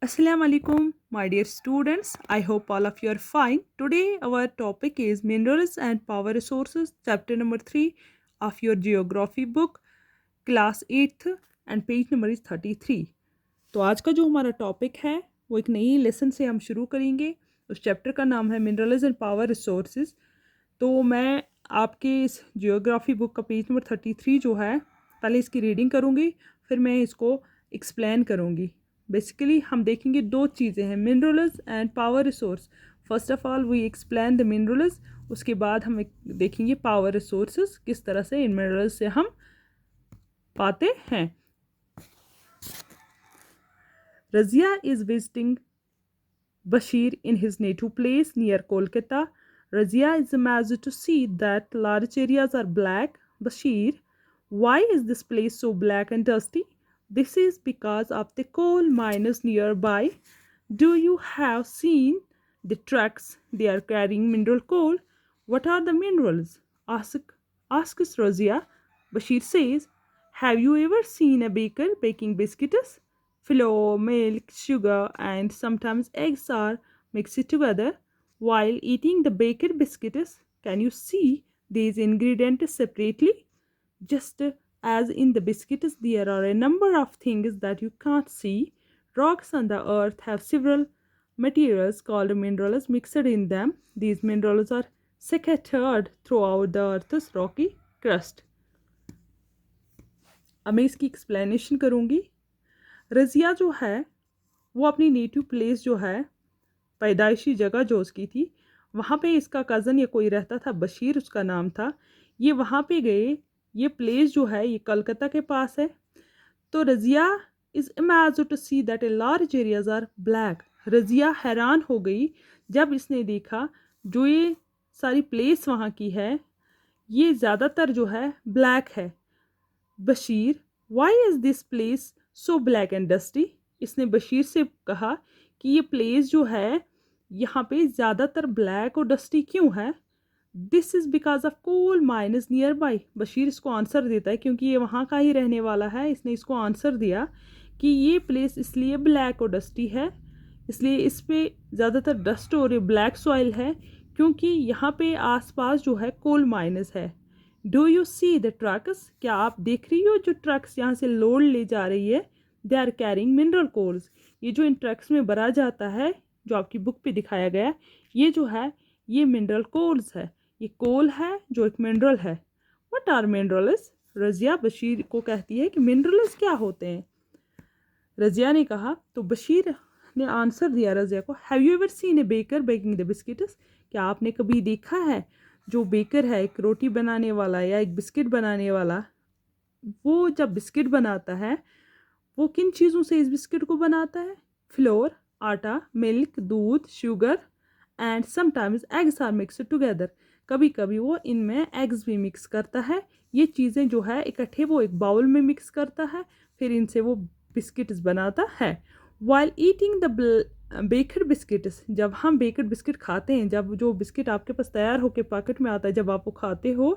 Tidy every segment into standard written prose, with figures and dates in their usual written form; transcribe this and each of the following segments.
Assalamu alaikum, my dear students. I hope all of you are fine. Today, our topic is Minerals and Power Resources, chapter number 3 of your geography book, class 8th, and page number is 33. तो आज का जो हमारा topic है वो एक नई lesson से हम शुरू करेंगे। उस चैप्टर का नाम है मिनरल्स एंड पावर रिसोर्सेज। तो मैं आपके इस जियोग्राफी बुक का पेज नंबर 33 जो है, पहले इसकी रीडिंग करूँगी, फिर मैं इसको एक्सप्लेन करूँगी। बेसिकली हम देखेंगे दो चीज़ें हैं, minerals and power resource. First of all we explain the minerals, उसके बाद हम देखेंगे पावर रिसोर्सेज, किस तरह से इन मिनरल्स से हम पाते हैं। Razia is visiting Bashir in his native place near Kolkata. Razia is amazed to see that large areas are black. Bashir, why is this place so black and dusty? This is because of the coal mines nearby. Do you have seen the trucks? They are carrying mineral coal. What are the minerals? Asks Razia. Bashir says, have you ever seen a baker baking biscuits? Flour, milk, sugar, and sometimes eggs are mixed together. While eating the baked biscuits, can you see these ingredients separately? Just as in the biscuits, there are a number of things that you can't see. Rocks on the earth have several materials called minerals mixed in them. These minerals are scattered throughout the earth's rocky crust. अब मैं इसकी explanation करूँगी। रज़िया जो है वो अपनी native place जो है, पैदाइशी जगह जो उसकी थी, वहाँ पे इसका कज़न या कोई रहता था, बशीर उसका नाम था। ये वहाँ पे गए। ये प्लेस जो है ये कलकत्ता के पास है। तो Razia is imagine to see that a large areas are black. Razia हैरान हो गई जब इसने देखा जो ये सारी प्लेस वहाँ की है ये ज़्यादातर जो है ब्लैक है। Bashir, why is this place so black and dusty? इसने बशीर से कहा कि ये प्लेस जो है यहाँ पे ज़्यादातर ब्लैक और डस्टी क्यों है? This is because of coal mines nearby. Bashir इसको आंसर देता है क्योंकि ये वहाँ का ही रहने वाला है। इसने इसको आंसर दिया कि ये प्लेस इसलिए ब्लैक और डस्टी है, इसलिए इस पर ज़्यादातर डस्ट और ब्लैक सॉइल है क्योंकि यहाँ पे आसपास जो है कोल माइनस है। Do you see the trucks? क्या आप देख रही हो जो ट्रक्स यहाँ से लोड ले जा रही है? They are carrying mineral coals. ये जो इन ट्रक्स में भरा जाता है जो आपकी बुक पे दिखाया गया, ये जो है ये मिनरल कोल्स है। ये कोल है जो एक मिनरल है। What are minerals? Razia Bashir को कहती है कि मिनरल्स क्या होते हैं। रज़िया ने कहा तो बशीर ने आंसर दिया रज़िया को, have you ever seen A baker baking the biscuits? क्या आपने कभी देखा है जो बेकर है, एक रोटी बनाने वाला या एक बिस्किट बनाने वाला, वो जब बिस्किट बनाता है वो किन चीज़ों से इस बिस्किट को बनाता है? फ्लोर, आटा, मिल्क, दूध, sugar and sometimes eggs are mixed together. कभी कभी वो इनमें एग्स भी मिक्स करता है। ये चीज़ें जो है इकट्ठे वो एक बाउल में मिक्स करता है, फिर इनसे वो बिस्किट्स बनाता है। While eating the baked biscuits, जब हम बेकड बिस्किट खाते हैं, जब जो बिस्किट आपके पास तैयार होकर पैकेट में आता है, जब आप वो खाते हो,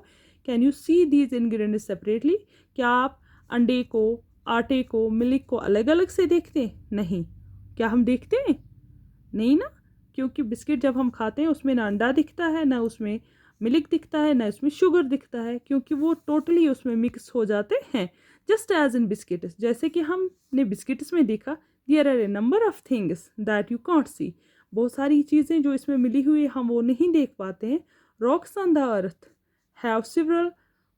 can you see these ingredients separately? क्या आप अंडे को, आटे को, मिल्क को अलग अलग से देखते हैं? नहीं। क्या हम देखते हैं? नहीं ना, क्योंकि बिस्किट जब हम खाते हैं उसमें ना अंडा दिखता है, ना उसमें मिल्क दिखता है, ना उसमें शुगर दिखता है, क्योंकि वो टोटली उसमें मिक्स हो जाते हैं। जस्ट एज इन बिस्किट्स, जैसे कि हमने बिस्किट्स में देखा, there are a number of things that you can't see. बहुत सारी चीज़ें जो इसमें मिली हुई हम वो नहीं देख पाते हैं। Rocks on the earth have several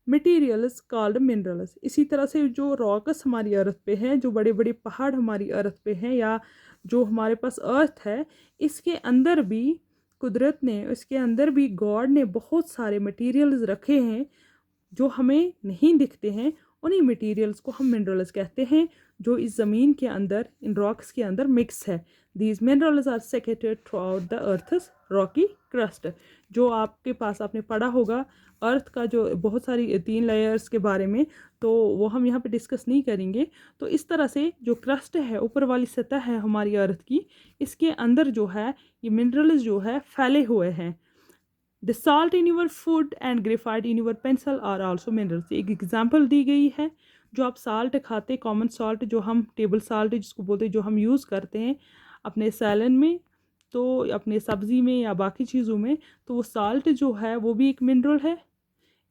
materials called minerals. इसी तरह से जो रॉक्स हमारी अर्थ पे हैं, जो बड़े बड़े पहाड़ हमारी अर्थ पे हैं, या जो हमारे पास अर्थ है, इसके अंदर भी कुदरत ने, इसके अंदर भी गॉड ने बहुत सारे मटेरियल्स रखे हैं जो हमें नहीं दिखते हैं। उन्हीं मटेरियल्स को हम मिनरल्स कहते हैं जो इस ज़मीन के अंदर, इन रॉक्स के अंदर मिक्स है। These minerals are secreted throughout the earth's rocky crust. जो आपके पास आपने पढ़ा होगा अर्थ का जो बहुत सारी 3 लेयर्स के बारे में, तो वो हम यहाँ पे डिस्कस नहीं करेंगे। तो इस तरह से जो क्रस्ट है, ऊपर वाली सतह है हमारी अर्थ की, इसके अंदर जो है ये मिनरल्स जो है फैले हुए हैं। The salt in your food and graphite in your pencil are also minerals. एक एग्जाम्पल दी गई है जो आप साल्ट खाते, कॉमन साल्ट जो हम टेबल साल्ट जिसको बोलते हैं, जो हम यूज़ करते हैं अपने सैलन में, तो अपने सब्ज़ी में या बाकी चीज़ों में, तो वो साल्ट जो है वो भी एक मिनरल है।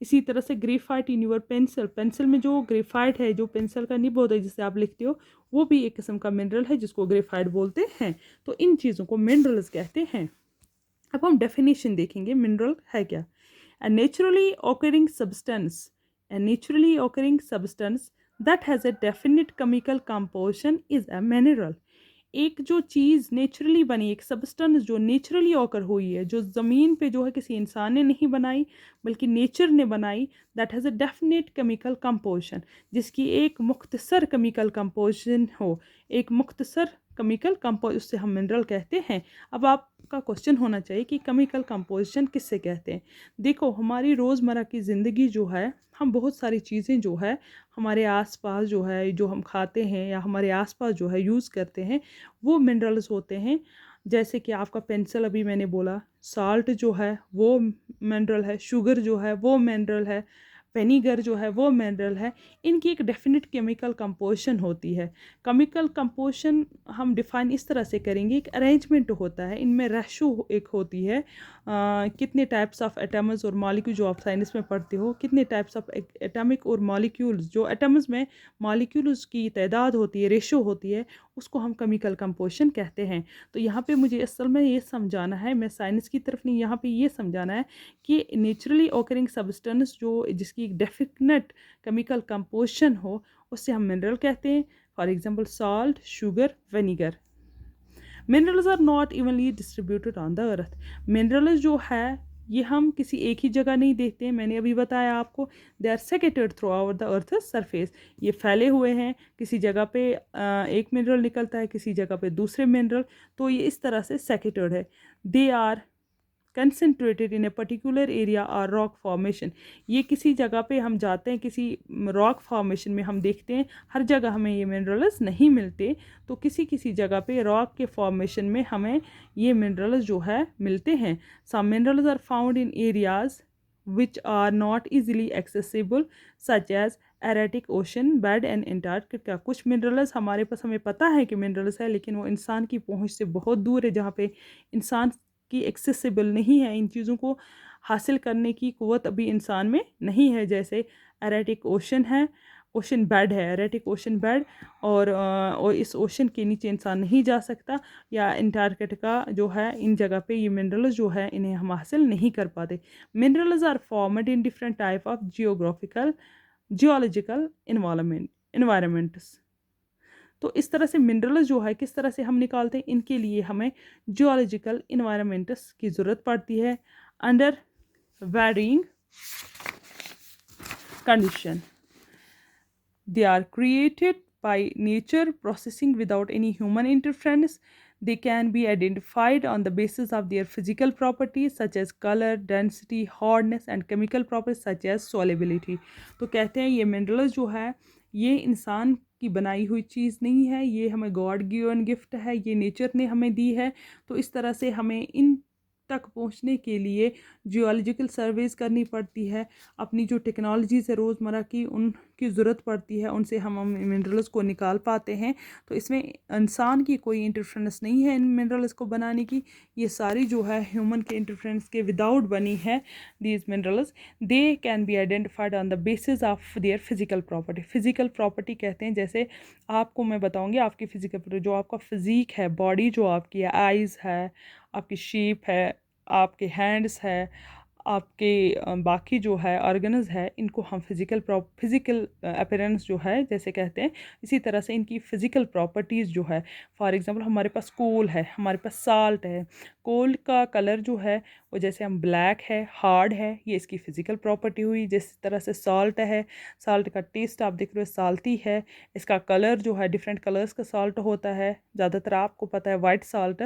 इसी तरह से graphite in your pencil, pencil में जो ग्रेफाइट है, जो पेंसिल का निब होता है जिससे आप लिखते हो, वो भी एक किस्म का मिनरल है जिसको ग्रेफाइट बोलते हैं। तो इन चीज़ों को मिनरल्स कहते हैं। अब हम डेफिनेशन देखेंगे मिनरल है क्या। A naturally occurring substance, a naturally occurring substance that has a definite chemical composition is a mineral. एक जो चीज़ नेचुरली बनी, एक सब्सटेंस जो नेचुरली ऑकर हुई है, जो ज़मीन पे जो है किसी इंसान ने नहीं बनाई बल्कि नेचर ने बनाई, that has a definite chemical composition, जिसकी एक मुख्तसर केमिकल कंपोजिशन हो, एक मुख्तसर केमिकल कंपोज, उससे हम मिनरल कहते हैं। अब आपका क्वेश्चन होना चाहिए कि केमिकल कंपोजिशन किससे कहते हैं। देखो, हमारी रोज़मर्रा की ज़िंदगी जो है, हम बहुत सारी चीज़ें जो है हमारे आसपास जो है, जो हम खाते हैं या हमारे आसपास जो है यूज़ करते हैं, वो मिनरल्स होते हैं। जैसे कि आपका पेंसिल अभी मैंने बोला, साल्ट जो है वो मिनरल है, शुगर जो है वो मिनरल है, विनेगर जो है वो मिनरल है। इनकी एक डेफिनेट केमिकल कंपोजिशन होती है। केमिकल कंपोजिशन हम डिफ़ाइन इस तरह से करेंगे, एक अरेंजमेंट होता है, इनमें रेशो एक होती है, कितने टाइप्स ऑफ एटम्स और मॉलिक्यूल, जो आप साइंस में पढ़ते हो, कितने टाइप्स ऑफ एटमिक और मॉलिक्यूल्स, जो एटम्स में मॉलिक्यूल्स की तादाद होती है, रेशो होती है, उसको हम केमिकल कंपोजिशन कहते हैं। तो यहाँ पे मुझे असल में ये समझाना है, मैं साइंस की तरफ नहीं, यहाँ पे ये समझाना है कि नेचुरली ऑकरिंग सब्सटेंस जो जिसकी एक डेफिनेट केमिकल कंपोजिशन हो, उससे हम मिनरल कहते हैं। For example salt, sugar, vinegar. Minerals are not evenly distributed on the earth. Minerals जो है ये हम किसी एक ही जगह नहीं देखते हैं, मैंने अभी बताया आपको, they are secreted through our the earth surface. ये फैले हुए हैं, किसी जगह पे एक मिनरल निकलता है, किसी जगह पे दूसरे मिनरल, तो ये इस तरह से सेकेटेड है। They are concentrated in a particular area और रॉक फॉर्मेशन। ये किसी जगह पे हम जाते हैं, किसी रॉक फॉर्मेशन में हम देखते हैं, हर जगह हमें ये मिनरल्स नहीं मिलते, तो किसी किसी जगह पे रॉक के फॉर्मेशन में हमें ये मिनरल्स जो है मिलते हैं। Some minerals are found in areas which are not easily accessible such as Arctic ocean bed and Antarctica. कुछ मिनरल्स हमारे पास, हमें पता है कि मिनरल्स है, लेकिन वो इंसान की पहुंच से बहुत दूर है, जहाँ पे इंसान की एक्सेसिबल नहीं है, इन चीज़ों को हासिल करने की क़ुव्वत अभी इंसान में नहीं है। जैसे एरेटिक ओशन है, ओशन बेड है, एरेटिक ओशन बेड, और इस ओशन के नीचे इंसान नहीं जा सकता, या एंटार्क्टिका जो है, इन जगह पे ये मिनरल्स जो है इन्हें हम हासिल नहीं कर पाते। Minerals are formed in different type of geological environments. तो इस तरह से मिनरल्स जो है किस तरह से हम निकालते हैं, इनके लिए हमें जियोलॉजिकल इन्वायरमेंट्स की ज़रूरत पड़ती है under varying condition. They are created by nature processing without any human interference. They can be identified on the basis of their physical properties such as color, density, hardness and chemical properties such as solubility. तो कहते हैं ये minerals जो है ये इंसान की बनाई हुई चीज़ नहीं है, ये हमें गॉड गिवन गिफ्ट है, ये नेचर ने हमें दी है। तो इस तरह से हमें इन तक पहुंचने के लिए जियोलॉजिकल सर्वेस करनी पड़ती है, अपनी जो टेक्नोलॉजीज़ है रोज़मर्रा की उनकी ज़रूरत पड़ती है, उनसे हम मिनरल्स को निकाल पाते हैं। तो इसमें इंसान की कोई इंटरफेरेंस नहीं है इन मिनरल्स को बनाने की, ये सारी जो है ह्यूमन के इंटरफेरेंस के विदाउट बनी है। These minerals they can be identified on the basis of their physical property. Physical property कहते हैं, जैसे आपको मैं बताऊँगी आपकी फिजिकल, जो आपका फिज़ीक है, बॉडी जो आपकी है, आइज़ है, आपकी शेप है, आपके हैंड्स है, आपके बाकी जो है ऑर्गन्स है, इनको हम फिज़िकल अपीयरेंस जो है जैसे कहते हैं, इसी तरह से इनकी फ़िज़िकल प्रॉपर्टीज़ जो है। फॉर एग्ज़ाम्पल हमारे पास कोल है, हमारे पास साल्ट है, कोल का कलर जो है वो जैसे हम ब्लैक है, हार्ड है, ये इसकी फ़िज़िकल प्रॉपर्टी हुई। जिस तरह से साल्ट है, साल्ट का टेस्ट आप देख रहे हो साल्टी है, इसका कलर जो है डिफरेंट कलर्स का साल्ट होता है, ज़्यादातर आपको पता है वाइट साल्ट,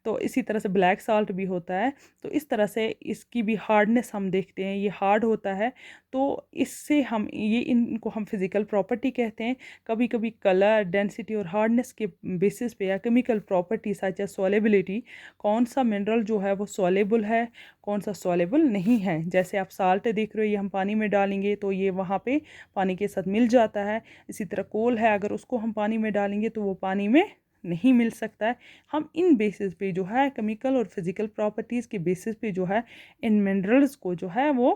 तो इसी तरह से ब्लैक साल्ट भी होता है। तो इस तरह से इसकी भी हार्ड हार्डनेस हम देखते हैं, ये हार्ड होता है, तो इससे हम ये इनको हम फिज़िकल प्रॉपर्टी कहते हैं। कभी कभी कलर, डेंसिटी और हार्डनेस के बेसिस पे या chemical property such as solubility, कौन सा मिनरल जो है वो सॉलेबल है, कौन सा सॉलेबल नहीं है। जैसे आप साल्ट देख रहे हो, ये हम पानी में डालेंगे तो ये वहाँ पे पानी के साथ मिल जाता है। इसी तरह कोल है, अगर उसको हम पानी में डालेंगे तो वो पानी में नहीं मिल सकता है। हम इन बेसिस पे जो है केमिकल और फिज़िकल प्रॉपर्टीज़ के बेसिस पे जो है इन मिनरल्स को जो है वो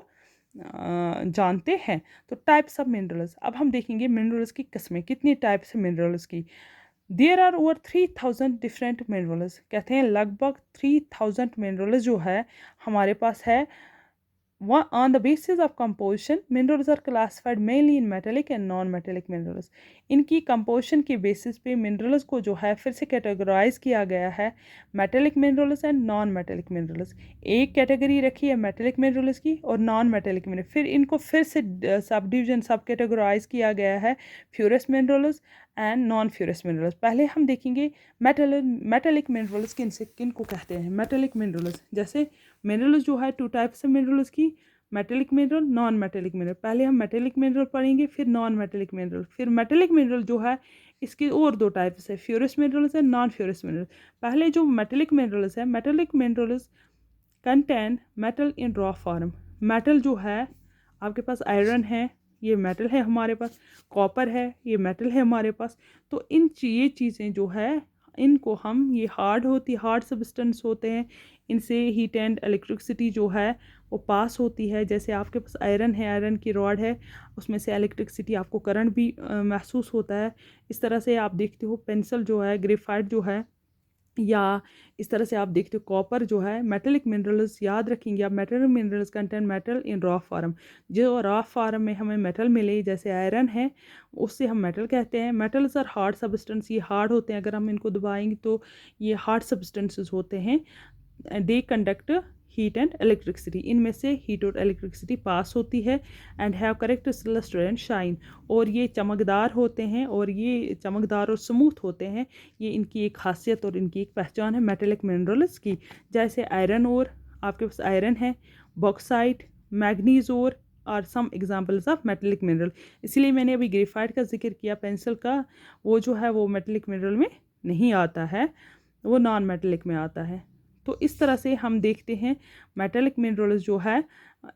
जानते हैं। तो टाइप्स ऑफ मिनरल्स, अब हम देखेंगे मिनरल्स की किस्में, कितनी टाइप्स है मिनरल्स की। There are over 3000 different minerals, कहते हैं लगभग 3000 मिनरल्स जो है हमारे पास है। On the basis of composition, minerals are classified mainly in metallic and non-metallic minerals. इनकी composition के basis पे minerals को जो है फिर से categorize किया गया है metallic minerals and non-metallic minerals। एक category रखी है metallic minerals की और non-metallic minerals, फिर इनको फिर से subdivision categorize किया गया है ferrous minerals and non-ferrous minerals। पहले हम देखेंगे metallic minerals किन को कहते हैं। metallic minerals, जैसे मिनरल्स जो है टू टाइप्स है मिनरल्स की, metallic mineral, non metallic mineral. पहले हम मेटेलिक मिनरल पढ़ेंगे, फिर नॉन मेटेलिक मिनरल। फिर मेटेलिक मिनरल जो है इसकी और दो टाइप्स है, फ्यूरस मिनरल्स है, नॉन फ्यूरस मिनरल। पहले जो मेटेलिक मिनरल्स है, मेटेलिक मिनरल्स कंटेन मेटल इन रॉ फॉर्म। मेटल जो है आपके पास आयरन है, ये मेटल है हमारे पास, कॉपर है, ये मेटल है हमारे पास। तो ये चीज़ें जो है इनको हम, ये हार्ड सब्सटेंस होते हैं, इनसे हीट एंड इलेक्ट्रिसिटी जो है वो पास होती है। जैसे आपके पास आयरन है, आयरन की रॉड है, उसमें से इलेक्ट्रिसिटी, आपको करंट भी महसूस होता है। इस तरह से आप देखते हो पेंसिल जो है, ग्रेफाइट जो है, या इस तरह से आप देखते हो कॉपर जो है। मेटेलिक मिनरल्स याद रखेंगे आप, मेटेलिक मिनरल्स कंटेन मेटल इन रॉ फॉर्म। जो रॉ फॉर्म में हमें मेटल मिले, जैसे आयरन है, उससे हम मेटल कहते हैं। मेटल्स आर हार्ड सब्सटेंस, ये हार्ड होते हैं, अगर हम इनको दबाएंगे तो ये हार्ड सब्सटेंसेस होते हैं। They conduct heat and electricity, इनमें से हीट और इलेक्ट्रिसिटी पास होती है। And have correct lustre and shine, और ये चमकदार होते हैं, और ये चमकदार और स्मूथ होते हैं। ये इनकी एक खासियत और इनकी एक पहचान है मेटेलिक मिनरल्स की। जैसे आयरन और, आपके पास आयरन है, बॉक्साइट, मैग्नीज और are some examples of metallic mineral. इसलिए मैंने अभी ग्रेफाइट का जिक्र किया, पेंसिल का, वो जो है वो मेटेलिक मिनरल में नहीं आता है, वो नॉन मेटेलिक में आता है। तो इस तरह से हम देखते हैं मेटेलिक मिनरल्स जो है।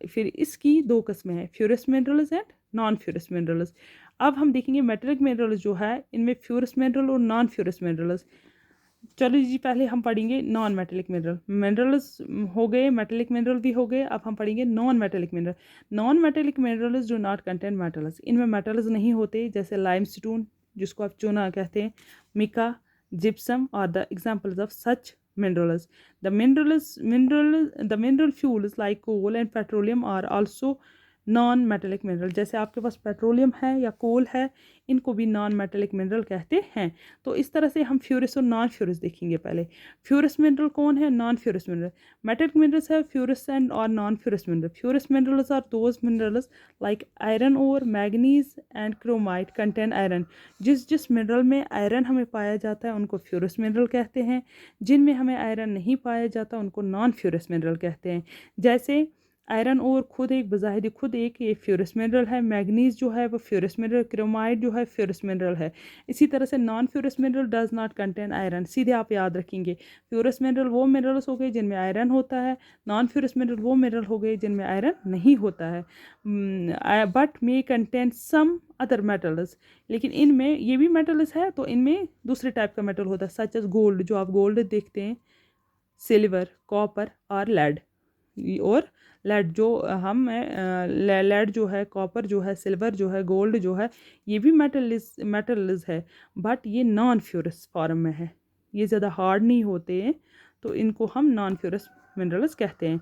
फिर इसकी दो किस्में हैं, फ्यूरस मिनरल्स एंड नॉन फ्यूरस मिनरल्स। अब हम देखेंगे मेटेलिक मिनरल्स जो है, इनमें फ्यूरस मिनरल और नॉन फ्यूरस मिनरल्स। चलो जी, पहले हम पढ़ेंगे नॉन मेटेलिक मिनरल। मिनरल्स हो गए, मेटेलिक मिनरल भी हो गए, अब हम पढ़ेंगे non metallic mineral. Non metallic minerals do not contain metals, इनमें मेटल्स नहीं होते। जैसे लाइमस्टोन, जिसको आप चूना कहते हैं, मिका, जिप्सम और the examples of such minerals. The mineral fuels like coal and petroleum are also non metallic mineral. जैसे आपके पास पेट्रोलियम है या कोल है, इनको भी नॉन मेटेलिक मिनरल कहते हैं। तो इस तरह से हम फ्यूरस और नॉन फ्यूरस देखेंगे। पहले फ्यूरस मिनरल कौन है, non ferrous mineral. Metallic minerals है फ्यूरस एंड और non ferrous mineral. Ferrous minerals are those minerals like iron और manganese and chromite contain iron. जिस मिनरल में आयरन हमें पाया जाता है उनको फ्यूरस मिनरल कहते हैं, जिनमें हमें आयरन नहीं पाया जाता उनको नॉन फ्यूरस मिनरल कहते हैं। जैसे आयरन और खुद एक ये फ्यूरस मिनरल है, मैग्नीज जो है वो फ्यूरस मिनरल, क्रोमाइड जो है फ्यूरस मिनरल है। इसी तरह से non ferrous mineral does not contain iron. सीधे आप याद रखेंगे, फ्यूरस मिनरल वो मिनरल्स हो गए जिनमें आयरन होता है, नॉन फ्यूरस मिनरल वो मिनरल हो गए जिनमें आयरन नहीं होता है। But may contain some other metals, लेकिन इनमें ये भी मेटल्स है तो इनमें दूसरे टाइप का मेटल होता है, सच एज गोल्ड, जो आप गोल्ड देखते हैं, सिल्वर, कॉपर और लेड। और लेड जो हम लेड जो है, कॉपर जो है, सिल्वर जो है, गोल्ड जो है, ये भी मेटल्स है, बट ये नॉन फ्यूरस फॉर्म में है, ये ज़्यादा हार्ड नहीं होते हैं, तो इनको हम नॉन फ्यूरस मिनरल्स कहते हैं।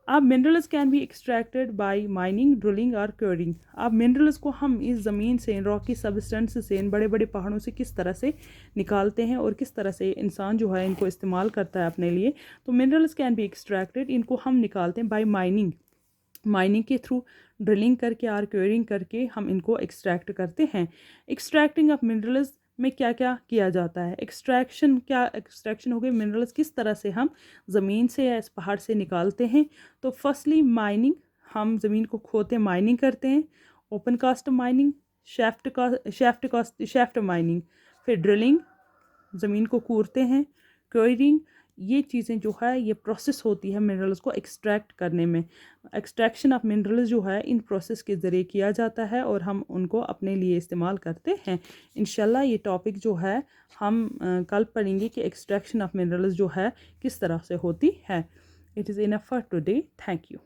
अब minerals can be extracted bye mining, drilling और क्योरिंग। अब मिनरल्स को हम इस ज़मीन से, इन रॉकी सबस्टेंस से, इन बड़े बड़े पहाड़ों से किस तरह से निकालते हैं और किस तरह से इंसान जो है इनको इस्तेमाल करता है अपने लिए। तो मिनरल्स कैन बी एक्सट्रैक्टेड, इनको हम निकालते हैं बाय माइनिंग के थ्रू, ड्रिलिंग करके और क्योरिंग करके हम इनको एक्सट्रैक्ट करते हैं। एक्सट्रैक्टिंग ऑफ मिनरल्स में क्या क्या किया जाता है। एक्सट्रैक्शन हो गई, मिनरल्स किस तरह से हम ज़मीन से या इस पहाड़ से निकालते हैं। तो फर्स्टली माइनिंग, हम ज़मीन को खोदते माइनिंग करते हैं। Open cast mining, shaft mining, फिर ड्रिलिंग, ज़मीन को कूरते हैं, क्वेरिंग। ये चीज़ें जो है ये प्रोसेस होती है मिनरल्स को एक्सट्रैक्ट करने में। एक्सट्रैक्शन ऑफ मिनरल्स जो है इन प्रोसेस के ज़रिए किया जाता है और हम उनको अपने लिए इस्तेमाल करते हैं। इंशाल्लाह ये टॉपिक जो है हम कल पढ़ेंगे कि एक्सट्रैक्शन ऑफ मिनरल्स जो है किस तरह से होती है। It is enough for today. Thank you.